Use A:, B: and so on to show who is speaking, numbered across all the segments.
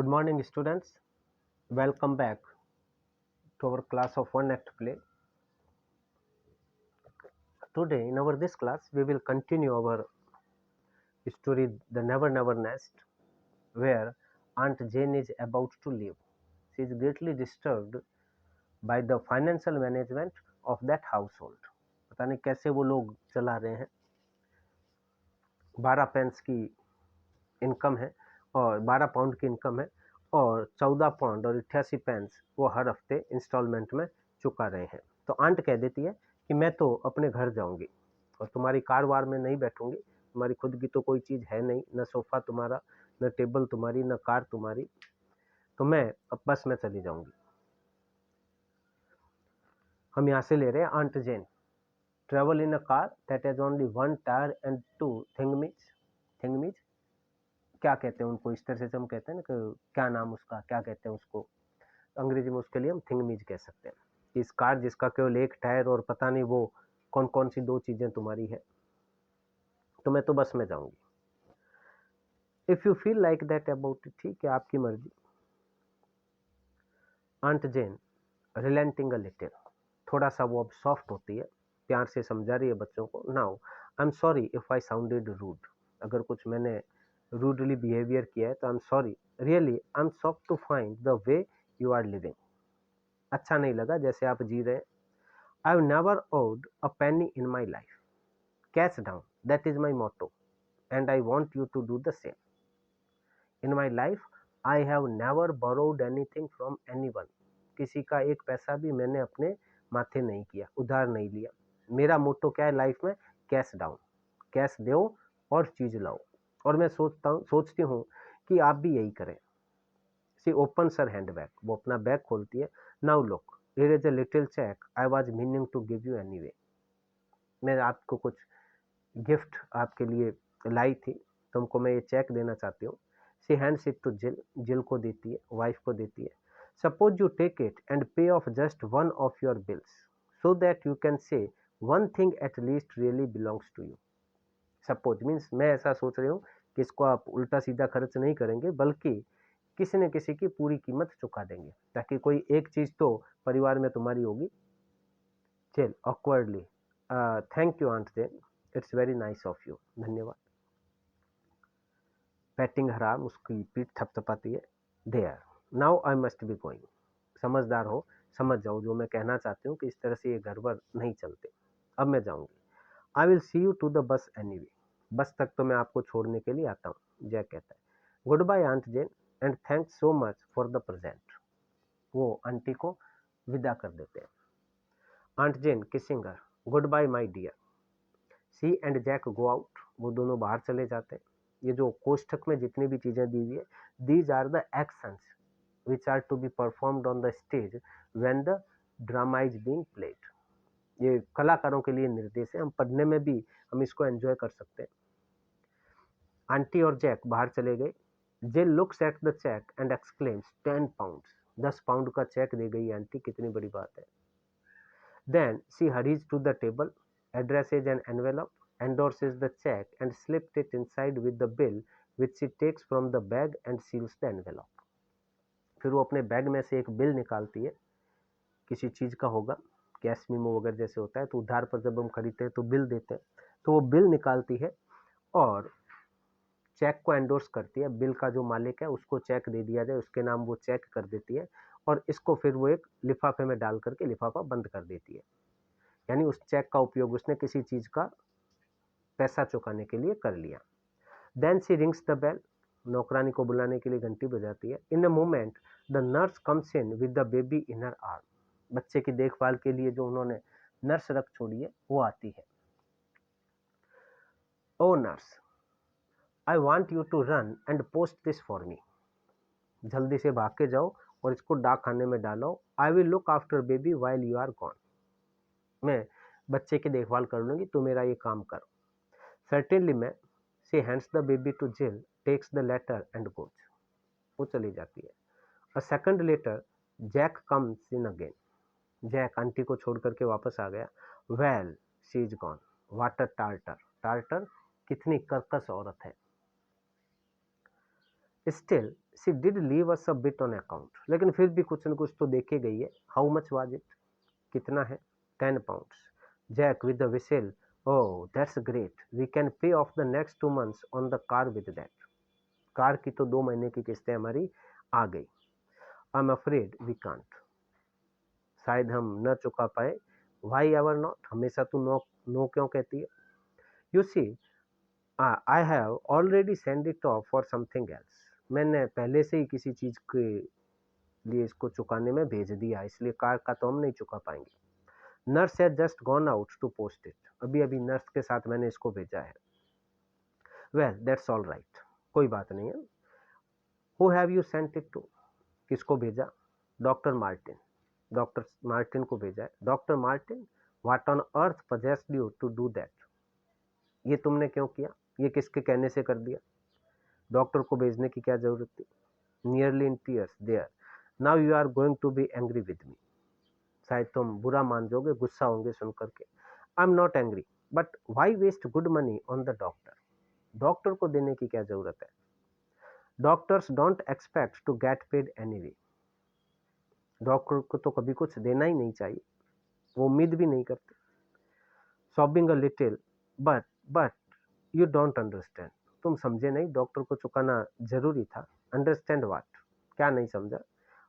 A: Good morning, students. Welcome back to our class of One Act Play. Today, in our this class, we will continue our story, The Never Never Nest, where Aunt Jane is about to leave. She is greatly disturbed by the financial management of that household. पता नहीं कैसे वो लोग चला रहे हैं. 12 pens की income है और 12 पाउंड की इनकम है और 14 पाउंड और 88 पेंस वो हर हफ्ते इंस्टॉलमेंट में चुका रहे हैं. तो आंट कह देती है कि मैं तो अपने घर जाऊंगी और तुम्हारी कार वार में नहीं बैठूंगी. तुम्हारी खुद की तो कोई चीज़ है नहीं, न सोफ़ा तुम्हारा, न टेबल तुम्हारी, न कार तुम्हारी, तो मैं अब बस में चली जाऊंगी. हम यहाँ से ले रहे हैं aunt Jane. Travel in a car that has only one tyre and two thingummies क्या कहते हैं उनको, इस तरह से हम कहते हैं ना कि क्या नाम उसका, क्या कहते हैं उसको अंग्रेजी में, उसके लिए हम थिंगमीज कह सकते हैं. इस कार जिसका केवल एक टायर और पता नहीं वो कौन कौन सी दो चीज़ें तुम्हारी है, तो मैं तो बस में जाऊंगी. If you feel like that about it, ठीक है, आपकी मर्जी. आंट जेन रिलेंटिंग अ लिटिल, थोड़ा सा वो अब सॉफ्ट होती है, प्यार से समझा रही है बच्चों को. Now I am sorry if I sounded rude, अगर कुछ मैंने रूडली बिहेवियर किया है तो I am sorry. Really I am shocked to find the way you are living, अच्छा नहीं लगा जैसे आप जी रहे हैं. I have never owed a penny in my life. Cash down, that is my motto and I want you to do the same. In my life I have never borrowed anything from any one. किसी का एक पैसा भी मैंने अपने माथे नहीं किया, उधार नहीं लिया. मेरा मोटो क्या है लाइफ में? कैश डाउन, कैश दो और चीज़ लाओ. और मैं सोचती हूँ कि आप भी यही करें. She open her handbag, वो अपना बैग खोलती है. Now look, here is a little check I was meaning to give you anyway. मैं आपको कुछ गिफ्ट आपके लिए लाई थी, तुमको मैं ये चेक देना चाहती हूँ. सी हैंड्स इट टू जिल, जिल को देती है, वाइफ को देती है. Suppose you take it and pay off just one of your bills so that you can say one thing at least really belongs to you. Suppose means मैं ऐसा सोच रही हूँ कि इसको आप उल्टा सीधा खर्च नहीं करेंगे, बल्कि किसी न किसी की पूरी कीमत चुका देंगे, ताकि कोई एक चीज़ तो परिवार में तुम्हारी होगी. चल awkwardly, thank you aunt Jane, it's very nice of you, धन्यवाद. पैटिंग हर आर्म, उसकी पीठ थपथपाती है. There, now I must be going. समझदार हो, समझ जाओ जो मैं कहना चाहती हूँ कि इस तरह से ये घर वर नहीं चलते. अब मैं जाऊँगी. I will see you to the bus anyway. Bus तक तो मैं आपको छोड़ने के लिए आता हूँ, जय कहता है. Goodbye aunt Jane and thanks so much for the present. वो आंटी को विदा कर देते हैं. Aunt Jane kissing her, goodbye my dear. She and Jack go out, वो दोनों बाहर चले जाते हैं. ये जो कोष्ठक में जितनी भी चीज़ें दी हुई है, these are the actions which are to be performed on the stage when the drama is being played. ये कलाकारों के लिए निर्देश है, हम पढ़ने में भी हम इसको एंजॉय कर सकते हैं. आंटी और जैक बाहर चले गए. J looks at the cheque and exclaims 10 pounds. 10 pound का चेक दे गई आंटी, कितनी बड़ी बात है. Then she hurries to the table, addresses an envelope, endorses the check and slipped it inside with the bill which she takes from the bag and seals the envelope. फिर वो अपने bag में से एक बिल निकालती है, किसी चीज़ का होगा, कैश मीमो वगैरह जैसे होता है, तो उधार पर जब हम खरीदते हैं तो बिल देते हैं, तो वो बिल निकालती है और चेक को एंडोर्स करती है. बिल का जो मालिक है उसको चेक दे दिया जाए, उसके नाम वो चेक कर देती है और इसको फिर वो एक लिफाफे में डाल करके लिफाफा बंद कर देती है. यानी उस चेक का उपयोग उसने किसी चीज़ का पैसा चुकाने के लिए कर लिया. Then she rings the bell, नौकरानी को बुलाने के लिए घंटी बजाती है. In a moment the nurse comes in with the baby in her arm. बच्चे की देखभाल के लिए जो उन्होंने नर्स रख छोड़ी है वो आती है. Oh nurse, I want you to run and post this for me. जल्दी से भाग के जाओ और इसको डाक खाने में डालो. I will look after baby while you are gone. मैं बच्चे की देखभाल कर लूँगी, तो मेरा ये काम करो. Certainly ma'am. She hands the baby to Jill, takes the letter and goes. वो चली जाती है. A second later Jack comes in again. Jack aunty को छोड़ करके वापस आ गया. Well she is gone, what a tartar. Tartar कितनी कर्कश औरत है. Still she did leave us a bit on account, लेकिन फिर भी कुछ न कुछ तो देखे गई है. हाउ मच वाज इट, कितना है? 10 pounds. Jack with the whistle, oh that's great, we can pay off the next 2 months on the car with that. Car की तो 2 महीने की किस्तें हमारी आ गई. I am afraid we can't, शायद हम न चुका पाए. वाई एवर नॉट, हमेशा तू नो नो क्यों कहती है? You see I have already send it off for something else, मैंने पहले से ही किसी चीज के लिए इसको चुकाने में भेज दिया, इसलिए कार का तो हम नहीं चुका पाएंगे. Nurse has just gone out to post it, अभी अभी नर्स के साथ मैंने इसको भेजा है. वेल दैट्स ऑल राइट, कोई बात नहीं है. Who have you sent it to, किसको भेजा? डॉक्टर मार्टिन, डॉक्टर मार्टिन को भेजा है. Doctor Martin, what on earth possessed you to do that, ये तुमने क्यों किया, ये किसके कहने से कर दिया? डॉक्टर को भेजने की क्या जरूरत थी? Nearly in tears there, now you are going to be angry with me, शायद तुम बुरा मान जाओगे, गुस्सा होंगे सुन करके. I am not angry, but why waste good money on the doctor, doctor को देने की क्या जरूरत है? Doctors don't expect to get paid anyway, doctor को तो कभी कुछ देना ही नहीं चाहिए, वो उम्मीद भी नहीं करते. Sobbing a little, but you don't understand, तुम समझे नहीं, डॉक्टर को चुकाना जरूरी था. अंडरस्टैंड व्हाट, क्या नहीं समझा?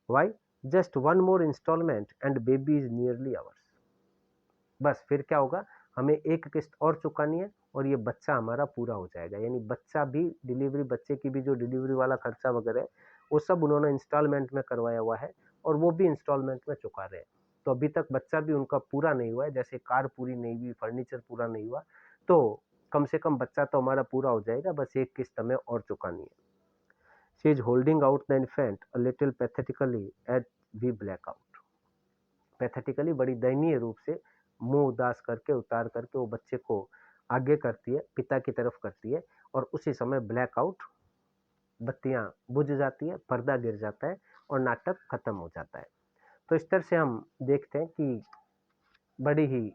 A: Why, just one more installment and baby is nearly ours, बस फिर क्या होगा, हमें एक किस्त और चुकानी है और ये बच्चा हमारा पूरा हो जाएगा. यानी बच्चा भी, डिलीवरी, बच्चे की भी जो डिलीवरी वाला खर्चा वगैरह है वो सब उन्होंने इंस्टॉलमेंट में करवाया हुआ है और वो भी इंस्टॉलमेंट में चुका रहे हैं. तो अभी तक बच्चा भी उनका पूरा नहीं हुआ है, जैसे कार पूरी नहीं हुई, फर्नीचर पूरा नहीं हुआ, तो कम से कम बच्चा तो हमारा पूरा हो जाएगा, बस एक किस्त हमें और चुकानी है. She is holding out the infant a little pathetically as we black out, pathetically, बड़ी दयनीय रूप से मुंह उदास करके, उतार करके वो बच्चे को आगे करती है, पिता की तरफ करती है, और उसी समय ब्लैकआउट, बत्तियां बुझ जाती है, पर्दा गिर जाता है और नाटक खत्म हो जाता है. तो इस तरह से हम देखते हैं कि बड़ी ही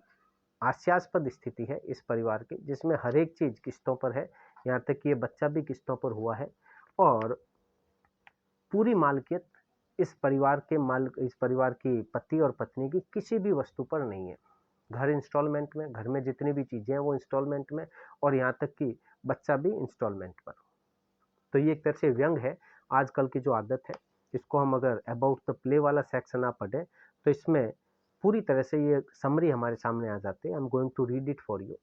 A: हास्यास्पद स्थिति है इस परिवार की, जिसमें हर एक चीज किस्तों पर है, यहाँ तक कि ये बच्चा भी किस्तों पर हुआ है और पूरी मालकियत इस परिवार की पति और पत्नी की किसी भी वस्तु पर नहीं है. घर इंस्टॉलमेंट में, घर में जितनी भी चीजें हैं वो इंस्टॉलमेंट में, और यहाँ तक कि बच्चा भी इंस्टॉलमेंट पर. तो ये एक तरह से व्यंग है आजकल की जो आदत है. इसको हम अगर अबाउट द प्ले वाला सेक्शन आप पढ़े तो इसमें पूरी तरह से ये समरी हमारे सामने आ जाती है. I am going to read it for you.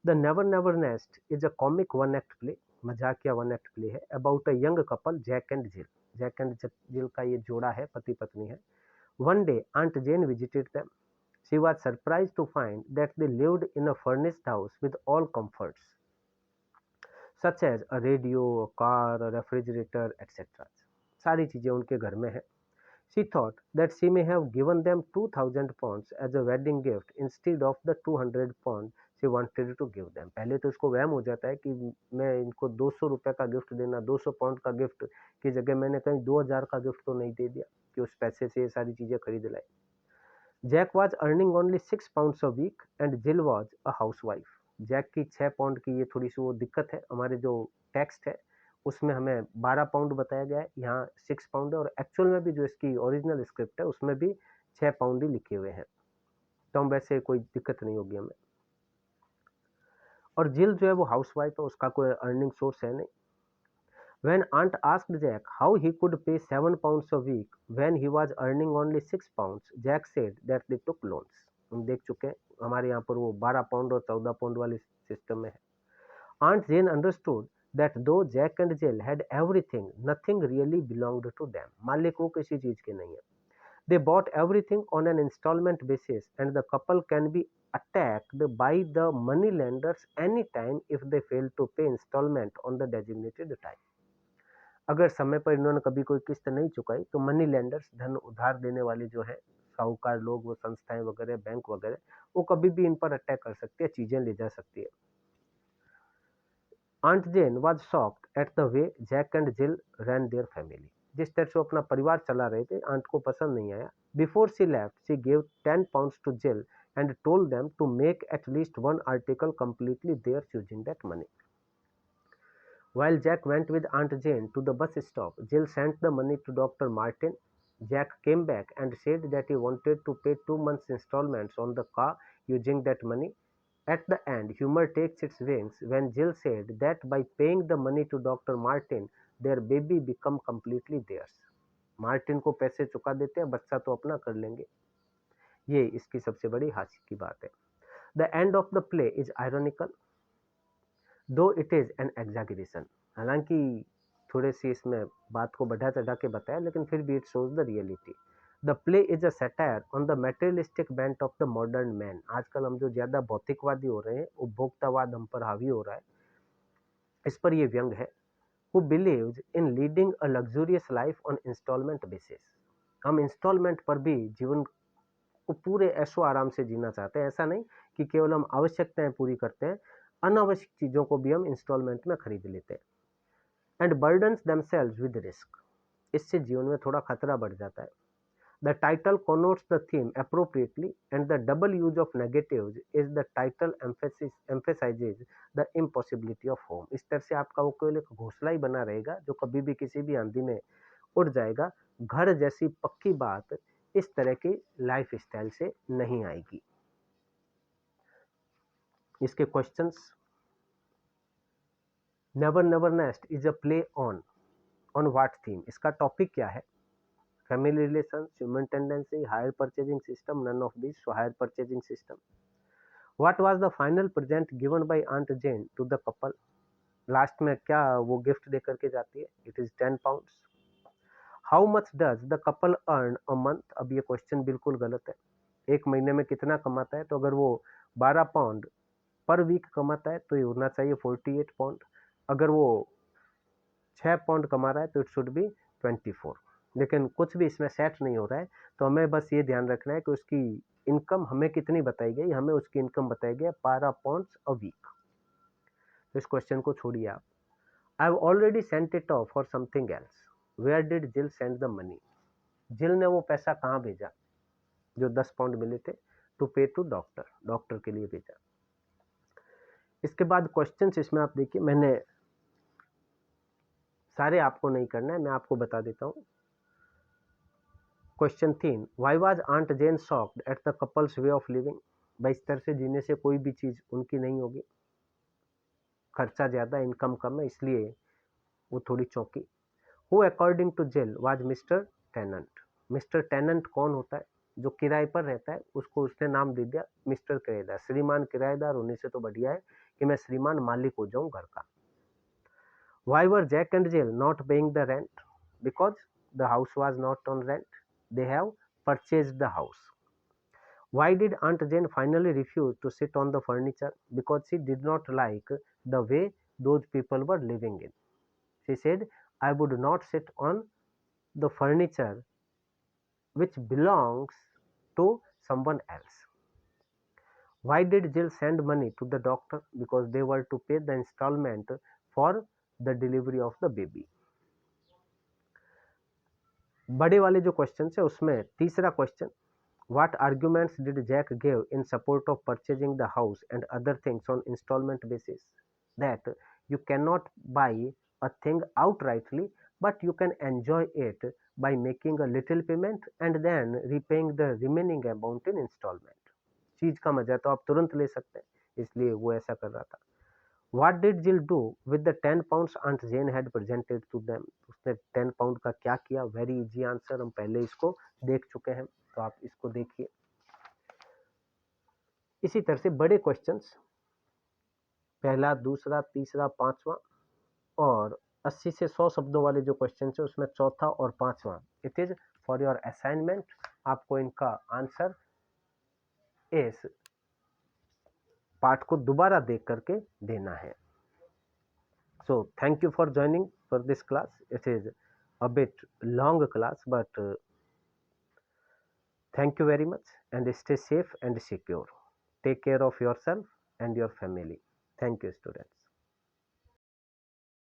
A: The never never nest is a comic one act play, मजाकिया वन एक्ट प्ले है, about a young couple Jack and Jill. Jack and Jill का ये जोड़ा है, पति पत्नी है. One day aunt Jane visited them. She was surprised to find that they lived in a furnished house with all comforts, such as a radio, a car, a refrigerator, etc. सारी चीजें उनके घर में है. She thought that she may have given them 2,000 pounds as a wedding gift instead of the 200 pounds she wanted to give them. पहले तो इसको वहम हो जाता है कि मैं इनको 200 रुपए का गिफ्ट देना, 200 पाउंड का गिफ्ट की जगह मैंने कहीं 2,000 का गिफ्ट तो नहीं दे दिया कि उस पैसे से ये सारी चीजें खरीद लाई. Jack was earning only 6 pounds a week and Jill was a house वाइफ. जैक की 6 पाउंड की ये थोड़ी सी वो दिक्कत है, हमारे जो टेक्स्ट है उसमें हमें 12 पाउंड बताया गया है, यहाँ 6 पाउंड है, और एक्चुअल में भी जो इसकी ओरिजिनल स्क्रिप्ट है उसमें भी 6 पाउंड ही लिखे हुए हैं. तो हम वैसे कोई दिक्कत नहीं होगी हमें. और जिल जो है वो हाउस वाइफ है, उसका कोई अर्निंग सोर्स है नहीं. When aunt asked Jack how he could pay 7 pounds a week when he was earning only 6 pounds, Jack said that they took loans. हम देख चुके हैं हमारे यहाँ पर वो 12 पाउंड और 14 पाउंड वाले सिस्टम में है. Aunt Jane understood that though Jack and Jill had everything, nothing really belonged to them. मालिक वो किसी चीज के नहीं है. They bought everything on an installment basis and the couple can be attacked by the money lenders anytime if they fail to pay installment on the designated time. अगर समय पर इन्होंने कभी कोई किस्त नहीं चुकाई तो मनी लेंडर्स, धन उधार देने वाले जो है साहूकार लोग, वो संस्थाएं वगैरह, बैंक वगैरह, वो कभी भी इन पर अटैक कर सकती है, चीजें ले जा सकती है. Aunt Jane was shocked at the way Jack and Jill ran their family. जिस तरह से वो अपना परिवार चला रहे थे, आंट को पसंद नहीं आया. Before she left she gave 10 pounds to Jill and told them to make at least one article completely there using that money. While Jack went with Aunt Jane to the bus stop, Jill sent the money to Dr. Martin. Jack came back and said that he wanted to pay 2 months' installments on the car using that money. At the end, humor takes its wings when Jill said that by paying the money to Dr. Martin, their baby become completely theirs. Martin को पैसे चुका देते हैं, बच्चा तो अपना कर लेंगे. ये इसकी सबसे बड़ी हास्य की बात है. The end of the play is ironical, though it is an exaggeration. हालांकि थोड़े सी इसमें बात को बढ़ा चढ़ा के बताया, लेकिन फिर भी it shows the reality. The play is a satire on the materialistic bent of the modern man. आजकल हम जो ज़्यादा भौतिकवादी हो रहे हैं, उपभोक्तावाद हम पर हावी हो रहा है, इस पर ये व्यंग है. Who believes in leading a luxurious life on installment basis. हम इंस्टॉलमेंट पर भी जीवन को पूरे ऐशो आराम से जीना चाहते हैं. ऐसा नहीं कि केवल हम आवश्यकताएं पूरी करते हैं, अनावश्यक चीज़ों को भी हम इंस्टॉलमेंट में खरीद लेते हैं. And burdens themselves with risk. इससे जीवन में थोड़ा खतरा बढ़ जाता है. The title connotes the theme appropriately, and the double use of negatives is the title emphasizes the impossibility of home. इस तरह से आपका वो केवल एक घोंसला ही बना रहेगा जो कभी भी किसी भी आंधी में उड़ जाएगा. घर जैसी पक्की बात इस तरह की लाइफ स्टाइल से नहीं आएगी. इसके questions. Never never nest is a play on what theme. इसका टॉपिक क्या है? Family relations, human tendency, higher purchasing system, none of these, so higher purchasing system. What was the final present given by Aunt Jane to the couple? Last में क्या वो gift दे करके जाती है? It is 10 pounds. How much does the couple earn a month? अब ये question बिल्कुल गलत है. एक महीने में कितना कमाता है? तो अगर वो 12 पाउंड पर वीक कमाता है तो ये होना चाहिए 48 पाउंड. अगर वो 6 पाउंड कमा रहा है तो इट शुड बी 24. लेकिन कुछ भी इसमें सेट नहीं हो रहा है, तो हमें बस ये ध्यान रखना है कि उसकी इनकम हमें कितनी बताई गई. हमें उसकी इनकम बताई गई 12 पाउंड्स अ वीक. तो इस क्वेश्चन को छोड़िए आप. I have already sent it off for something else. Where did Jill send the money? Jill ने वो पैसा कहाँ भेजा जो 10 पाउंड मिले थे? टू पे टू डॉक्टर के लिए भेजा. इसके बाद क्वेश्चंस इसमें आप देखिए, मैंने सारे आपको नहीं करना है, मैं आपको बता देता हूँ. Question 3. Why was aunt Jane shocked at the couple's way of living? भाई इस तरह से जीने से कोई भी चीज़ उनकी नहीं होगी. खर्चा ज़्यादा, इनकम कम है, इसलिए वो थोड़ी चौंकी. Who according to Jill was mister tenant? Mister tenant कौन होता है? जो किराए पर रहता है, उसको उसने नाम दे दिया मिस्टर किराएदार. श्रीमान किराएदार होने से तो बढ़िया है कि मैं श्रीमान मालिक हो जाऊं घर का. Why were Jack and Jill not paying the rent? Because the house was not on rent. They have purchased the house. Why did Aunt Jane finally refuse to sit on the furniture? Because she did not like the way those people were living in. She said, I would not sit on the furniture which belongs to someone else. Why did Jill send money to the doctor? Because they were to pay the installment for the delivery of the baby. बड़े वाले जो question है उसमें तीसरा question. What arguments did Jack give in support of purchasing the house and other things on installment basis? That you cannot buy a thing outrightly, but you can enjoy it by making a little payment and then repaying the remaining amount in installment. चीज का मजा तो आप तुरंत ले सकते हैं, इसलिए वो ऐसा कर रहा था. What did Jill do with the 10 pounds Aunt Jane had presented to them? उसने 10 पाउंड का क्या किया? वेरी इजी आंसर, हम पहले इसको देख चुके हैं, तो आप इसको देखिए. इसी तरह से बड़े क्वेश्चंस, पहला, दूसरा, तीसरा, पांचवा और 80 से 100 शब्दों वाले जो क्वेश्चन है उसमें चौथा और पांचवा, it is for your assignment. आपको इनका आंसर इस पार्ट को दोबारा देख करके देना है. So thank you for joining for this class. It is a bit long class, but thank you very much and stay safe and secure. Take care of yourself and your family. Thank you, students.